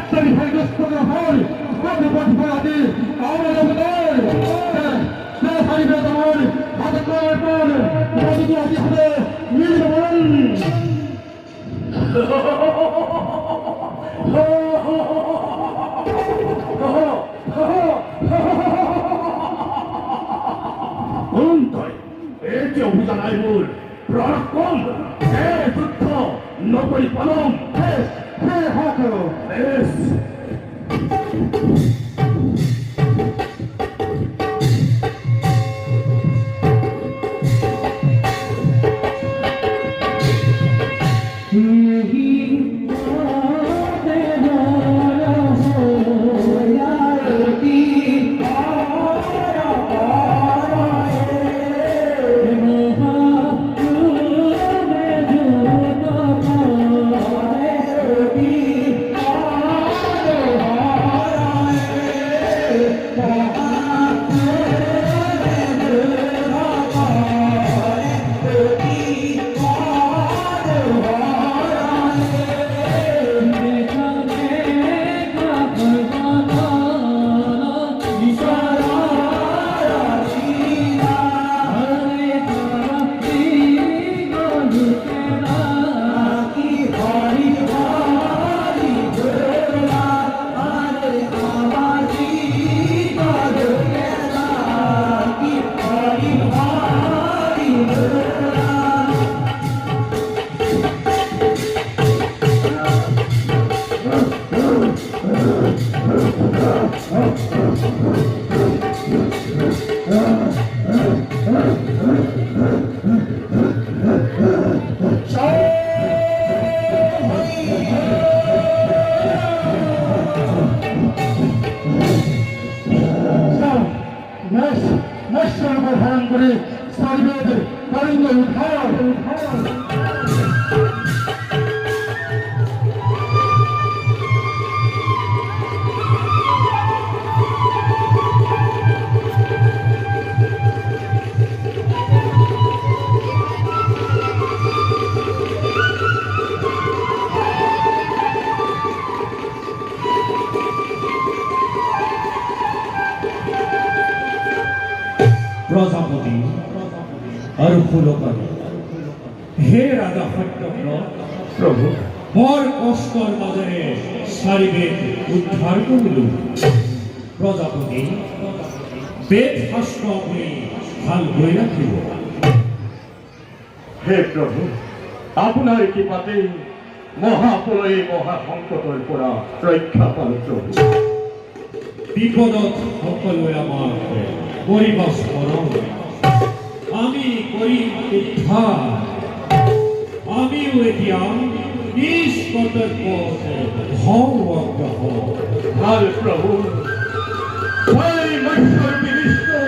Dari Hagus Pengahol, Kami Pati, Awal Abdul, Saya Hari Betamol, Hatak Kawal, Kami Hati Hati, Milwan. Untai, এটি অভিযান আইবুল প্রারকম হে যুদ্ধ নকরি palm হে হে হাকো S প্রজাপতি আর ফুলকারী হে রাজা হট্টগ্র প্রভু মোর কষ্টর মাঝে সারিবে উদ্ধার করিল প্রজাপতি বেদ শাস্ত্র আপনি ভাল বই রাখিব হে প্রভু আপনার কৃপাতে মহাপ্রলয়ে মহাসংকটের পৰা ৰক্ষা পালো প্রভু বিপদত সকলোৱে আমাৰ কৰিবা স্মৰণ আমি কৰিম উদ্ধাৰ আমিও এতিয়া নিজ কৰ্তব্যতে সংলগ্ন ভাল প্রভু জয় মহেশ্বর বিষ্ণু